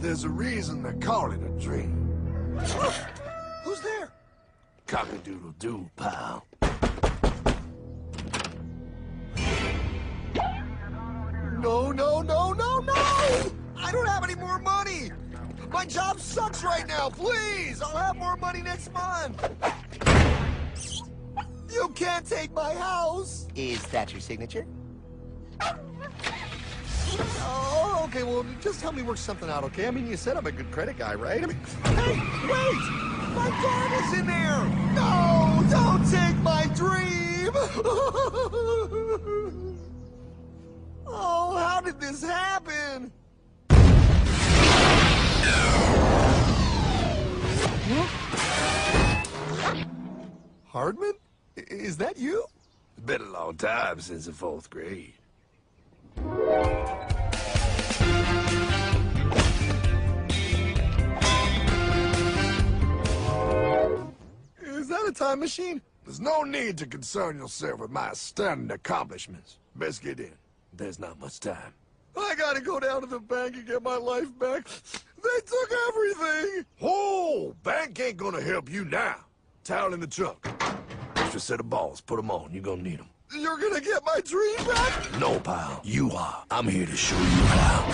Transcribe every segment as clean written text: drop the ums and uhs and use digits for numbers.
There's a reason they call it a dream. Who's there? Cock-a-doodle-doo, pal. No, no, no, no, no! I don't have any more money! My job sucks right now, please! I'll have more money next month! You can't take my house! Is that your signature? Oh, okay, well, just help me work something out, okay? I mean, you said I'm a good credit guy, right? I mean, hey, wait! My dog is in there! No, don't take my dream! Oh, how did this happen? Hardman? Is that you? It's been a long time since the 4th grade. Is that a time machine? There's no need to concern yourself with my stunning accomplishments. Best get in. There's not much time. I gotta go down to the bank and get my life back. They took everything! Oh, bank ain't gonna help you now. Towel in the trunk. Extra set of balls. Put them on. You're gonna need them. You're gonna get my dream back? No, pal. You are. I'm here to show you how.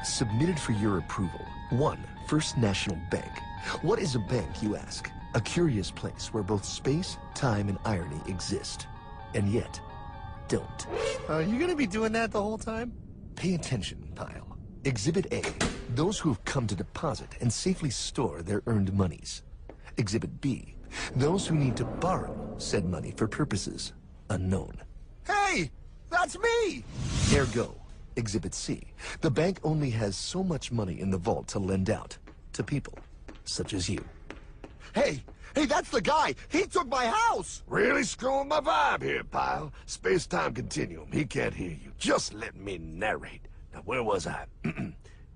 Submitted for your approval. 1. First National Bank. What is a bank, you ask? A curious place where both space, time, and irony exist. And yet, don't. Are you gonna be doing that the whole time? Pay attention, pile. Exhibit A. Those who have come to deposit and safely store their earned monies. Exhibit B. Those who need to borrow said money for purposes unknown. Hey! That's me! Ergo, Exhibit C. The bank only has so much money in the vault to lend out to people such as you. Hey! Hey, that's the guy! He took my house! Really screwing my vibe here, pal. Space-time continuum. He can't hear you. Just let me narrate. Now, where was I?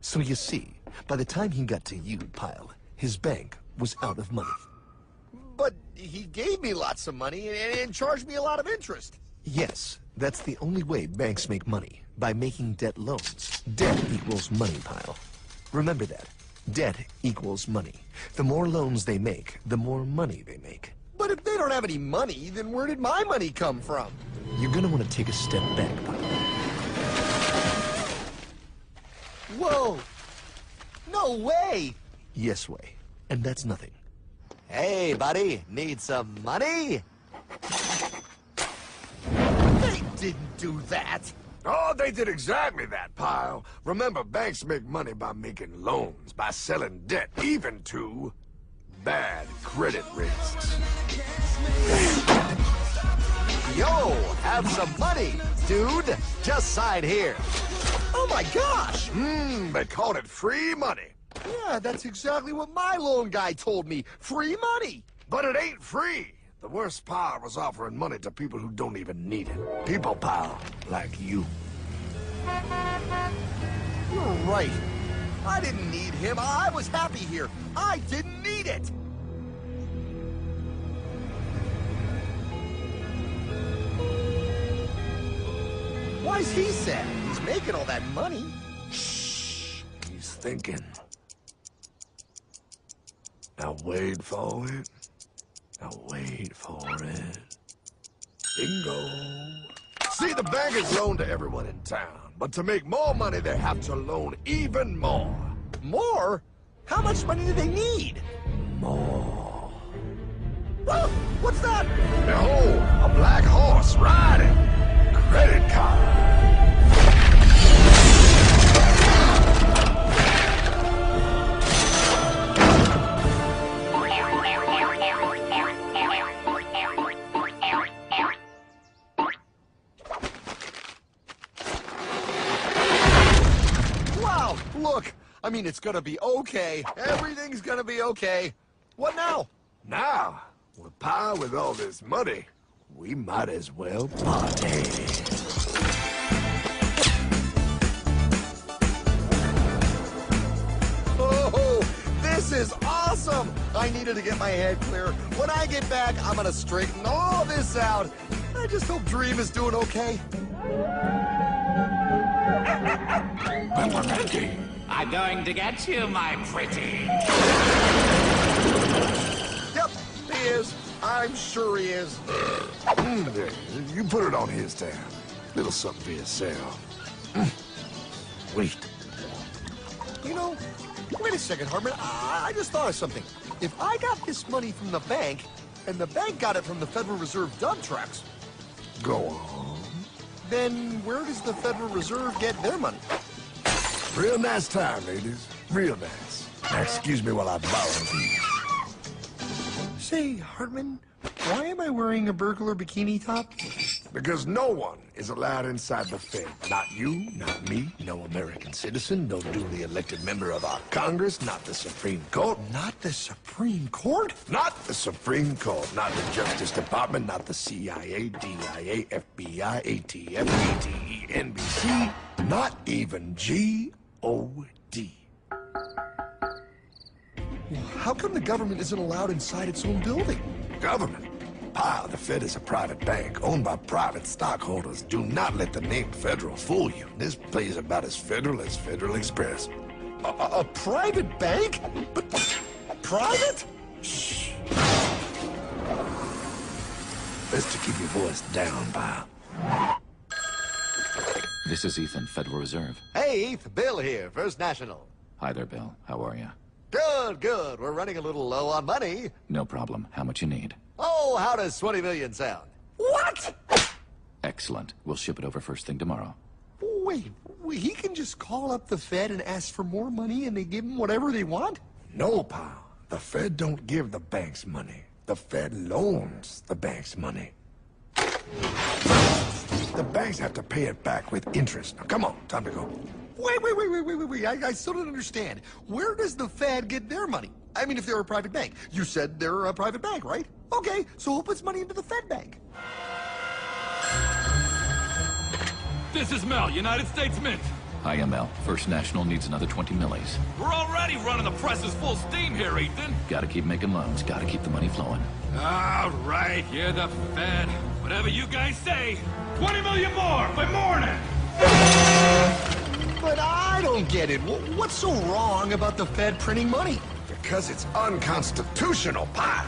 So you see, by the time he got to you, pile, his bank was out of money. But he gave me lots of money and charged me a lot of interest. Yes, that's the only way banks make money, by making debt loans. Debt equals money, pile. Remember that. Debt equals money. The more loans they make, the more money they make. But if they don't have any money, then where did my money come from? You're gonna want to take a step back, pile. Whoa! No way! Yes way. And that's nothing. Hey, buddy, need some money? They didn't do that! Oh, they did exactly that, pal. Remember, banks make money by making loans, by selling debt, even to bad credit risks. Yo, have some money, dude. Just sign here. Oh my gosh! They called it free money. Yeah, that's exactly what my loan guy told me. Free money! But it ain't free. The worst part was offering money to people who don't even need it. People, pal, like you. You're right. I didn't need him. I was happy here. I didn't need it. Why's he sad? He's making all that money. Shh. He's thinking. Now wait for it. Now wait for it. Bingo. See, the bankers loan to everyone in town, but to make more money, they have to loan even more. More? How much money do they need? More. Whoa! What's that? Behold, a black horse riding. Credit card. Look, I mean, it's gonna be okay. Everything's gonna be okay. What now? Now, with power with all this money, we might as well party. Oh, this is awesome! I needed to get my head clear. When I get back, I'm gonna straighten all this out. I just hope Dream is doing okay. I'm going to get you, my pretty. Yep, he is. I'm sure he is. There, you put it on his tab. Little something for yourself. Wait. You know, wait a second, Hartman. I just thought of something. If I got this money from the bank, and the bank got it from the Federal Reserve dump trucks, Go on. then where does the Federal Reserve get their money? Real nice time, ladies. Real nice. Now, excuse me while I borrow these. Say, Hartman, why am I wearing a burglar bikini top? Because no one is allowed inside the Fed. Not you, not me, no American citizen, no duly elected member of our Congress, not the Supreme Court. Not the Supreme Court? Not the Supreme Court, not the Justice Department, not the CIA, DIA, FBI, ATF, ATE, NBC, not even G.O.D. How come the government isn't allowed inside its own building? Government? Pile, the Fed is a private bank owned by private stockholders. Do not let the name Federal fool you. This place is about as federal as Federal Express. A private bank? But private? Shh. Best to keep your voice down, pal. This is Ethan, Federal Reserve. Hey, Eth, Bill here, First National. Hi there, Bill. How are you? Good, good. We're running a little low on money. No problem. How much you need? Oh, how does 20 million sound? What? Excellent. We'll ship it over first thing tomorrow. Wait, he can just call up the Fed and ask for more money and they give him whatever they want? No, pal. The Fed don't give the banks money. The Fed loans the banks money. The banks have to pay it back with interest. Now, come on, time to go. Wait. I still don't understand. Where does the Fed get their money? I mean, if they're a private bank. You said they're a private bank, right? Okay, so who puts money into the Fed bank? This is Mel, United States Mint. Hi, ML. First National needs another 20 millis. We're already running the presses full steam here, Ethan. Gotta keep making loans. Gotta keep the money flowing. All right, you're the Fed. Whatever you guys say. 20 million more by morning. But I don't get it. What's so wrong about the Fed printing money? Because it's unconstitutional, pal.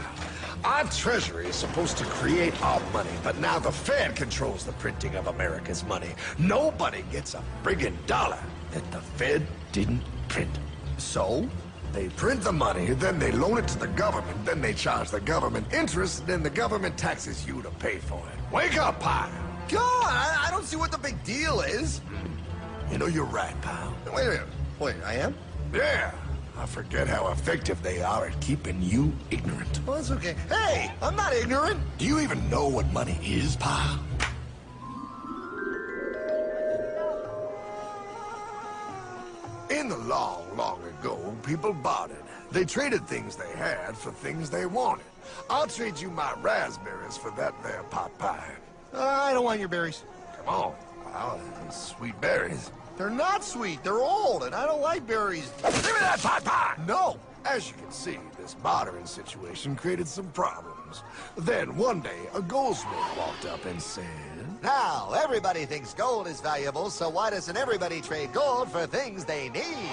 Our Treasury is supposed to create our money, but now the Fed controls the printing of America's money. Nobody gets a friggin' dollar that the Fed didn't print. So? They print the money, then they loan it to the government, then they charge the government interest, then the government taxes you to pay for it. Wake up, pal! God, I don't see what the big deal is. You know, you're right, pal. Wait a minute. Wait, I am? Yeah. I forget how effective they are at keeping you ignorant. Well, that's okay. Hey, I'm not ignorant. Do you even know what money is, pal? In the long, long ago, people bartered. They traded things they had for things they wanted. I'll trade you my raspberries for that there pot pie. I don't want your berries. Come on, pal. Those sweet berries. They're not sweet. They're old, and I don't like berries. Give me that pot pie! No. As you can see, this bartering situation created some problems. Then one day, a goldsmith walked up and said, Now, everybody thinks gold is valuable, so why doesn't everybody trade gold for things they need?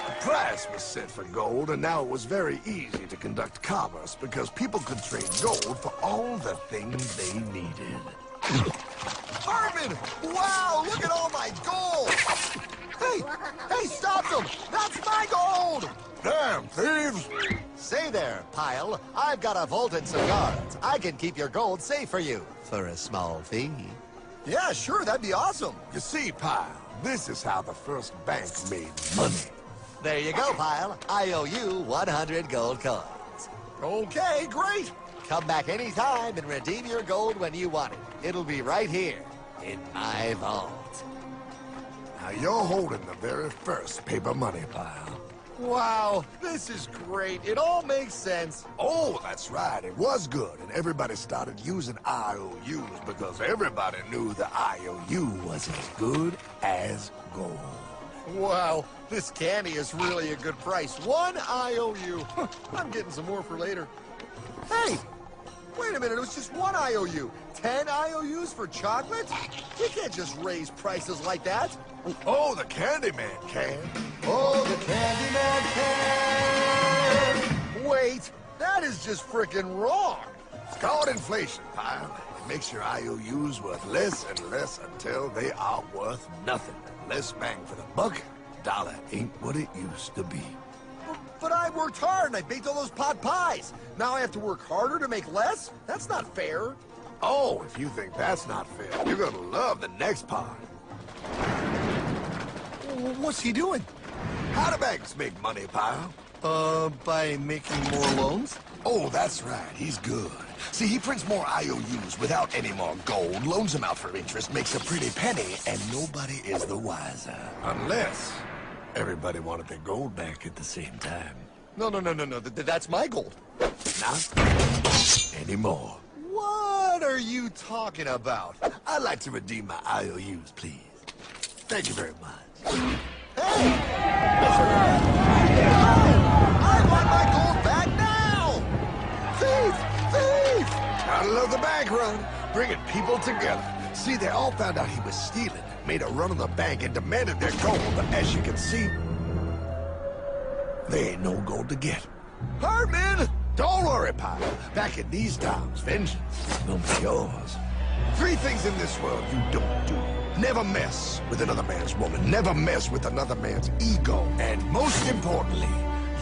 a price was set for gold, and now it was very easy to conduct commerce because people could trade gold for all the things they needed. Hartman! Wow, look at all my gold! Hey, stop them! That's my gold! Damn thieves! Say there, Pile. I've got a vault and some guards. I can keep your gold safe for you for a small fee. Yeah, sure, that'd be awesome. You see, Pile, this is how the first bank made money. There you go, Pile. I owe you 100 gold coins. Okay, great. Come back anytime and redeem your gold when you want it. It'll be right here in my vault. Now you're holding the very first paper money, Pile. Wow, this is great. It all makes sense. Oh, that's right. It was good, and everybody started using IOUs because everybody knew the IOU was as good as gold. Wow, this candy is really a good price. 1 IOU. I'm getting some more for later. Hey, Wait a minute, it was just one IOU. 10 IOUs for chocolate? We can't just raise prices like that. Oh, the Candyman can. Oh, the Candyman can. Wait, that is just frickin' wrong. It's called inflation, pal. It makes your IOUs worth less and less until they are worth nothing. Less bang for the buck. Dollar ain't what it used to be. But I worked hard and I baked all those pot pies. Now I have to work harder to make less? That's not fair. Oh, if you think that's not fair, you're gonna love the next part. What's he doing? How do banks make money, pal? By making more loans? Oh, that's right. He's good. See, he prints more IOUs without any more gold, loans them out for interest, makes a pretty penny, and nobody is the wiser. Unless everybody wanted their gold back at the same time. No. That's my gold. Not anymore. What are you talking about? I'd like to redeem my IOUs, please. Thank you very much. Hey! I want my gold back now! Thief! Thief! Gotta love the bank run, bringing people together. See, they all found out he was stealing, made a run on the bank, and demanded their gold. But as you can see, there ain't no gold to get. Herman! Don't worry, pal. Back in these times, vengeance will be yours. 3 things in this world you don't do. Never mess with another man's woman. Never mess with another man's ego. And most importantly,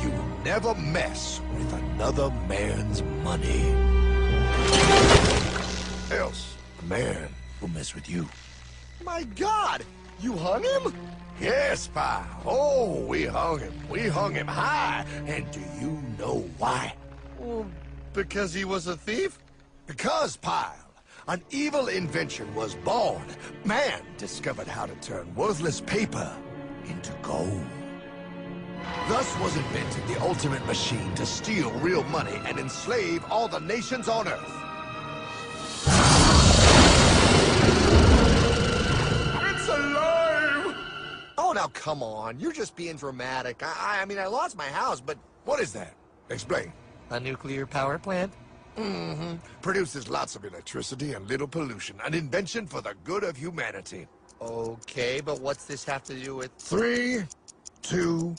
you never mess with another man's money. Else, the man will mess with you. My God! You hung him? Yes, pal. Oh, we hung him. We hung him high. And do you know why? Well, because he was a thief? Because, pal, an evil invention was born. Man discovered how to turn worthless paper into gold. Thus was invented the ultimate machine to steal real money and enslave all the nations on Earth. It's alive! Oh, now come on. You're just being dramatic. I mean, I lost my house, but... What is that? Explain. A nuclear power plant? Mm-hmm. Produces lots of electricity and little pollution. An invention for the good of humanity. Okay, but what's this have to do with... 3, 2...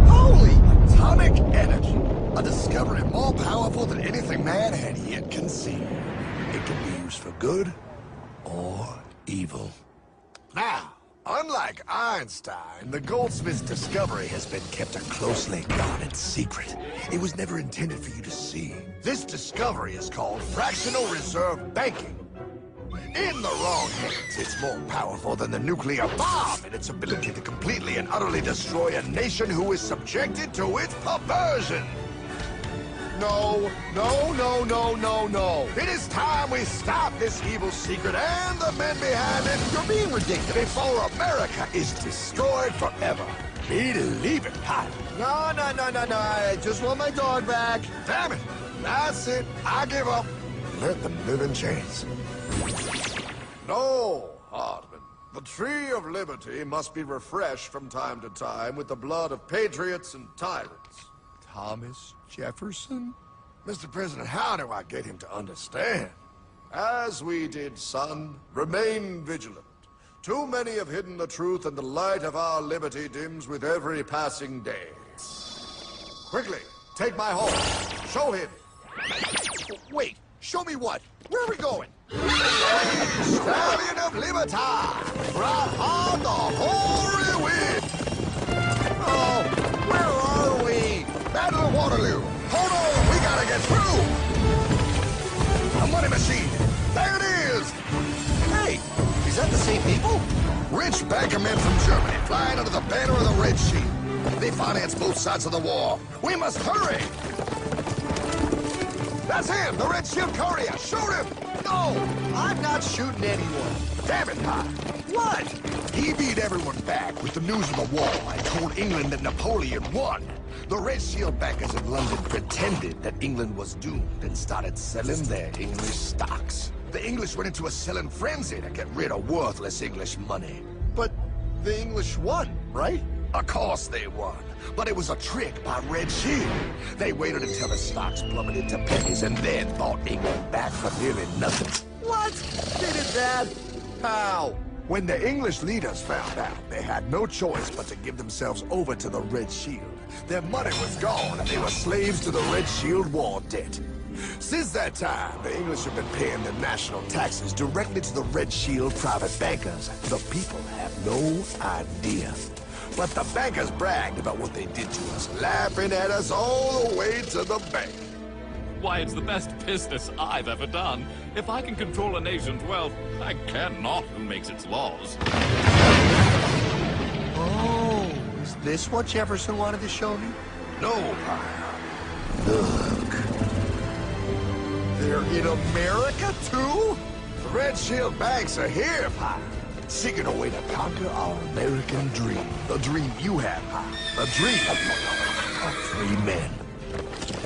Holy! Atomic energy. A discovery more powerful than anything man had yet conceived. It can be used for good or evil. Now, unlike Einstein, the goldsmith's discovery has been kept a closely guarded secret. It was never intended for you to see. This discovery is called fractional reserve banking. In the wrong hands, it's more powerful than the nuclear bomb in its ability to completely and utterly destroy a nation who is subjected to its perversion. No. It is time we stop this evil secret and the men behind it. You're being ridiculous. Before America is destroyed forever. Believe it, Pat. No. I just want my dog back. Damn it. That's it. I give up. Let them live in chains. No, Hardman. The tree of liberty must be refreshed from time to time with the blood of patriots and tyrants. Thomas Jefferson? Mr. President, how do I get him to understand? As we did, son, remain vigilant. Too many have hidden the truth, and the light of our liberty dims with every passing day. Quickly, take my horse. Show him. Wait, show me what? Where are we going? Stallion of Liberty! Ride on the hoary wind! Oh, where are we? Battle of Waterloo! Hold on, we gotta get through! A money machine! There it is! Hey, is that the same people? Rich banker men from Germany flying under the banner of the Red Shield. They finance both sides of the war. We must hurry! That's him, the Red Shield courier! Shoot him! No, I'm not shooting anyone. Damn it, Pop! What? He beat everyone back with the news of the war and told England that Napoleon won. The Red Shield bankers in London pretended that England was doomed and started selling their English stocks. The English went into a selling frenzy to get rid of worthless English money. But the English won, right? Of course they won. But it was a trick by Red Shield. They waited until the stocks plummeted to pennies and then bought England back for nearly nothing. What? They did that? How? When the English leaders found out, they had no choice but to give themselves over to the Red Shield. Their money was gone, and they were slaves to the Red Shield war debt. Since that time, the English have been paying their national taxes directly to the Red Shield private bankers. The people have no idea. But the bankers bragged about what they did to us, laughing at us all the way to the bank. Why, it's the best business I've ever done. If I can control a nation's wealth, I care not who makes its laws. Oh, is this what Jefferson wanted to show me? No, pal. Look. They're in America, too? The Red Shield banks are here, pal. Seeking a way to conquer our American dream. The dream you have, pal. The dream of free men.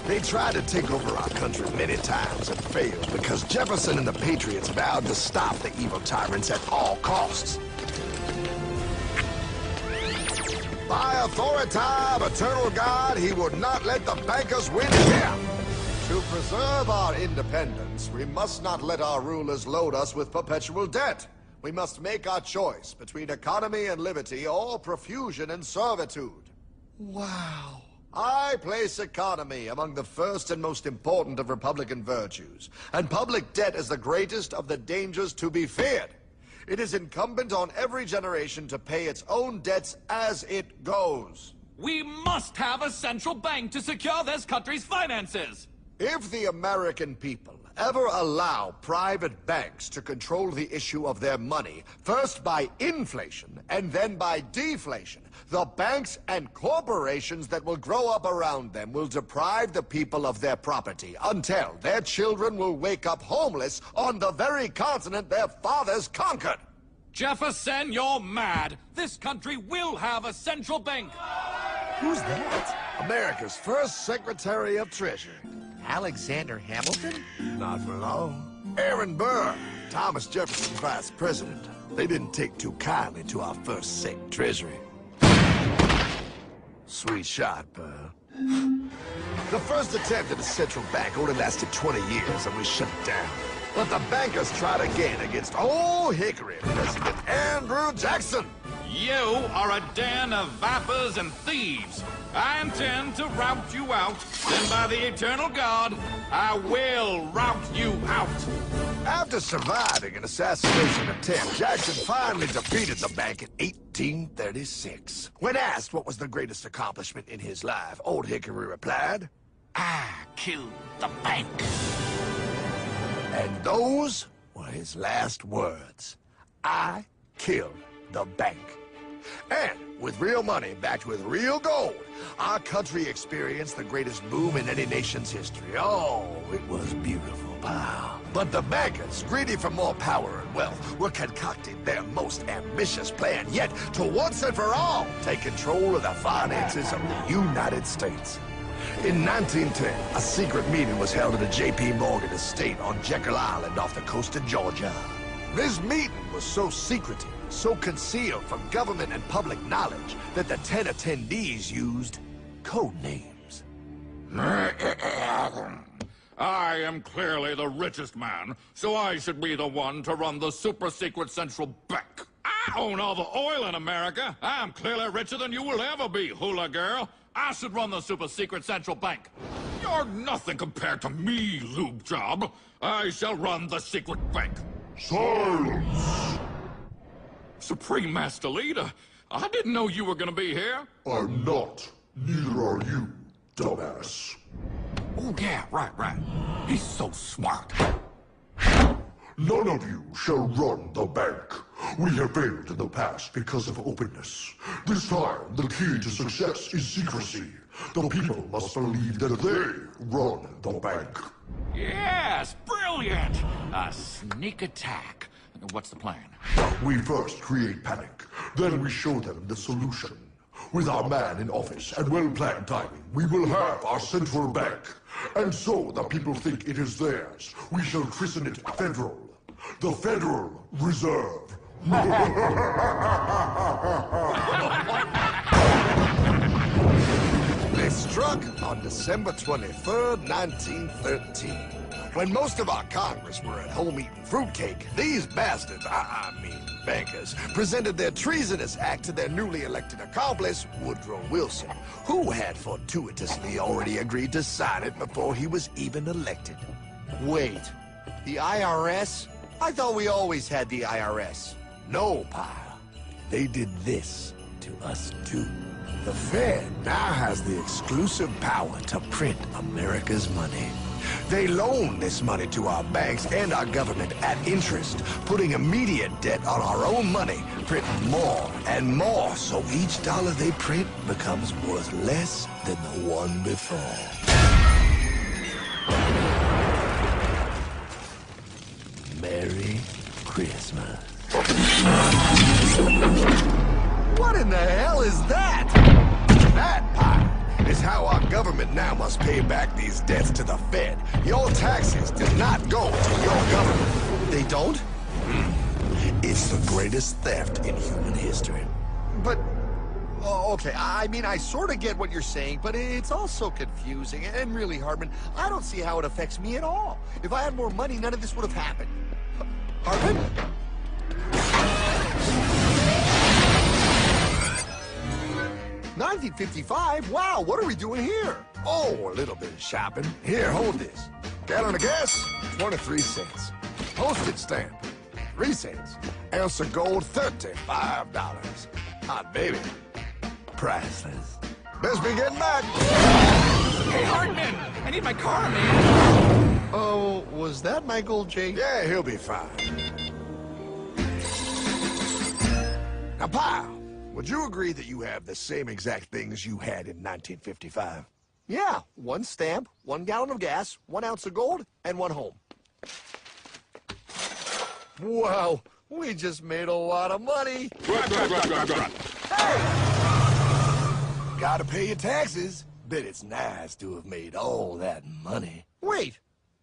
They tried to take over our country many times and failed because Jefferson and the Patriots vowed to stop the evil tyrants at all costs. By authority of eternal God, he would not let the bankers win here. To preserve our independence, we must not let our rulers load us with perpetual debt. We must make our choice between economy and liberty or profusion and servitude. Wow. I place economy among the first and most important of Republican virtues, and public debt is the greatest of the dangers to be feared. It is incumbent on every generation to pay its own debts as it goes. We must have a central bank to secure this country's finances. If the American people ever allow private banks to control the issue of their money, first by inflation and then by deflation, the banks and corporations that will grow up around them will deprive the people of their property until their children will wake up homeless on the very continent their fathers conquered. Jefferson, you're mad. This country will have a central bank. Who's that? America's first Secretary of Treasury. Alexander Hamilton? Not for long. Aaron Burr, Thomas Jefferson's vice president. They didn't take too kindly to our first Sec Treasury. Sweet shot, Burr. The first attempt at a central bank only lasted 20 years and we shut it down. But the bankers tried again against Old Hickory President Andrew Jackson. You are a den of vipers and thieves. I intend to rout you out. Then by the eternal God, I will rout you out. After surviving an assassination attempt, Jackson finally defeated the bank in 1836. When asked what was the greatest accomplishment in his life, Old Hickory replied, I killed the bank. and those were his last words. I killed the bank. And with real money backed with real gold, our country experienced the greatest boom in any nation's history. Oh, it was beautiful, pal. But the bankers, greedy for more power and wealth, were concocting their most ambitious plan yet to once and for all take control of the finances of the United States. In 1910, a secret meeting was held at a J.P. Morgan estate on Jekyll Island off the coast of Georgia. This meeting was so secretive, so concealed from government and public knowledge that the 10 attendees used code names. I am clearly the richest man, so I should be the one to run the super-secret central bank. I own all the oil in America. I'm clearly richer than you will ever be, hula girl. I should run the super-secret central bank. You're nothing compared to me, lube job. I shall run the secret bank. Silence! Supreme Master Leader, I didn't know you were gonna be here. I'm not. Neither are you, dumbass. Oh, yeah, right. He's so smart. None of you shall run the bank. We have failed in the past because of openness. This time, the key to success is secrecy. The people must believe that they run the bank. Yes, brilliant! A sneak attack. What's the plan? We first create panic, then we show them the solution. With our man in office and well-planned timing, we will have our central bank. And so the people think it is theirs. We shall christen it Federal. The Federal Reserve. They struck on December 23rd, 1913. When most of our Congress were at home eating fruitcake, these bastards, I mean bankers, presented their treasonous act to their newly elected accomplice, Woodrow Wilson, who had fortuitously already agreed to sign it before he was even elected. Wait, the IRS? I thought we always had the IRS. No, pal. They did this to us too. The Fed now has the exclusive power to print America's money. They loan this money to our banks and our government at interest, putting immediate debt on our own money, printing more and more, so each dollar they print becomes worth less than the one before. Merry Christmas. What in the hell is that? That, pile, is how our government now must pay back these debts to the Fed. Your taxes do not go to your government. They don't? It's the greatest theft in human history. But, oh, okay, I mean, I sort of get what you're saying, but it's all so confusing. And really, Hartman, I don't see how it affects me at all. If I had more money, none of this would have happened. Hartman? 1955? Wow, what are we doing here? Oh, a little bit of shopping. Here, hold this. Gallon of gas, 23 cents. Postage stamp, 3 cents. Ounce of gold, $35. Hot baby. Priceless. Best be getting back. Hey, Hartman! I need my car, man! Oh, was that Michael J? Yeah, he'll be fine. Now, pal, would you agree that you have the same exact things you had in 1955? Yeah, 1 stamp, 1 gallon of gas, 1 ounce of gold, and 1 home. Wow, we just made a lot of money. Gotta pay your taxes. Bet it's nice to have made all that money. Wait,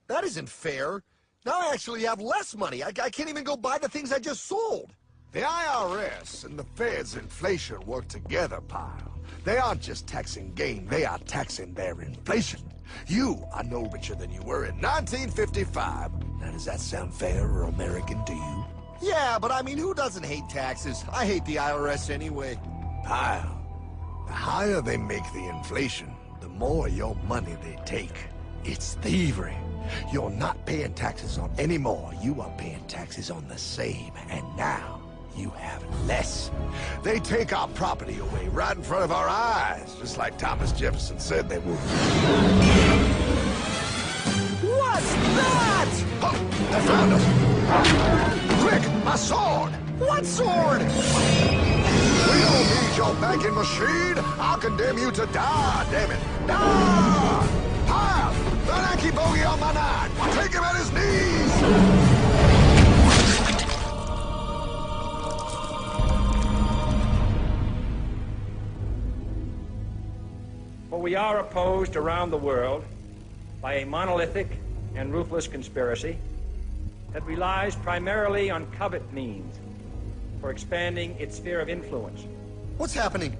that isn't fair. Now I actually have less money. I can't even go buy the things I just sold. The IRS and the Fed's inflation work together, pal. They aren't just taxing gain, they are taxing their inflation. You are no richer than you were in 1955. Now, does that sound fair or American to you? Yeah, but I mean, who doesn't hate taxes? I hate the IRS anyway. Pal, the higher they make the inflation, the more your money they take. It's thievery. You're not paying taxes on any more. You are paying taxes on the same, and now you have less. They take our property away right in front of our eyes, just like Thomas Jefferson said they would. What's that? Oh, they found us! Quick, my sword! What sword? We don't need your banking machine! I'll condemn you to die, damn it! Die! Pile! The lanky bogey on my 9! Take him at his knees! For we are opposed around the world by a monolithic and ruthless conspiracy that relies primarily on covert means for expanding its sphere of influence. What's happening?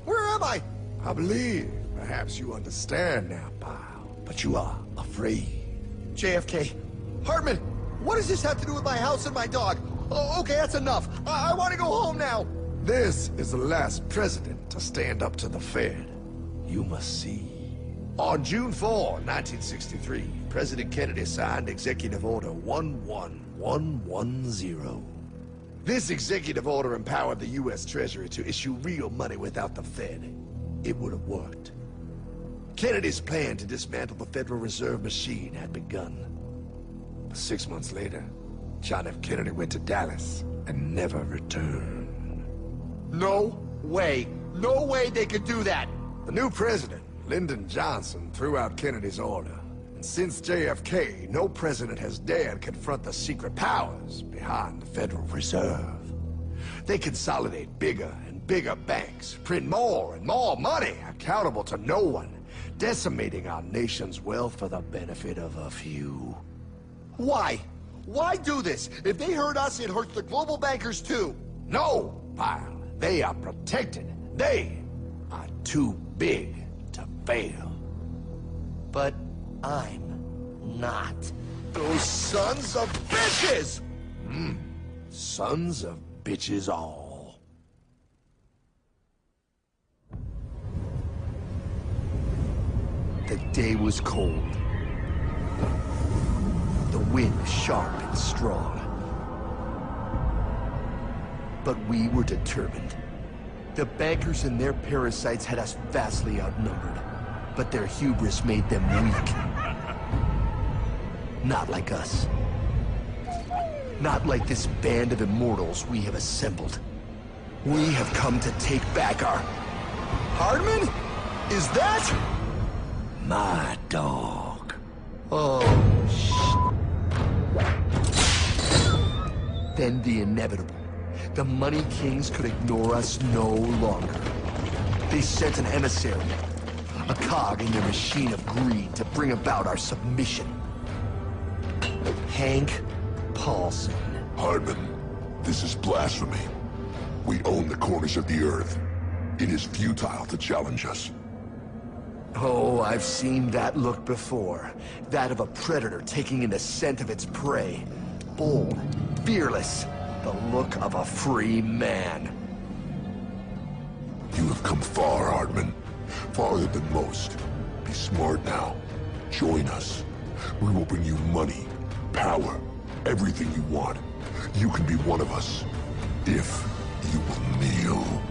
Where am I? I believe perhaps you understand now, pal, but you are afraid. JFK. Hartman, what does this have to do with my house and my dog? Oh, okay, that's enough. I want to go home now. This is the last president to stand up to the Fed. You must see. On June 4, 1963, President Kennedy signed Executive Order 11110. This executive order empowered the U.S. Treasury to issue real money without the Fed. It would have worked. Kennedy's plan to dismantle the Federal Reserve machine had begun. But 6 months later, John F. Kennedy went to Dallas and never returned. No way. No way they could do that. The new president, Lyndon Johnson, threw out Kennedy's order. And since JFK, no president has dared confront the secret powers behind the Federal Reserve. They consolidate bigger and bigger banks, print more and more money, accountable to no one, decimating our nation's wealth for the benefit of a few. Why? Why do this? If they hurt us, it hurts the global bankers too. No, pal. They are protected. They too big to fail. But I'm not. Those sons of bitches! Sons of bitches all. The day was cold. The wind sharp and strong. But we were determined. The bankers and their parasites had us vastly outnumbered, but their hubris made them weak. Not like us. Not like this band of immortals we have assembled. We have come to take back our... Hardman? Is that... My dog. Oh, Then the inevitable. The Money Kings could ignore us no longer. They sent an emissary, a cog in their machine of greed to bring about our submission. Hank Paulson. Hardman, this is blasphemy. We own the corners of the earth. It is futile to challenge us. Oh, I've seen that look before. That of a predator taking in the scent of its prey. Bold, fearless, the look of a free man. You have come far, Hardman. Farther than most. Be smart now. Join us. We will bring you money, power, everything you want. You can be one of us, if you will kneel.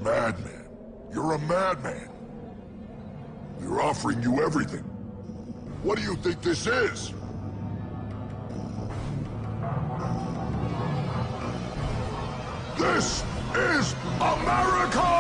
Madman. You're a madman. We're offering you everything. What do you think this is? This is America!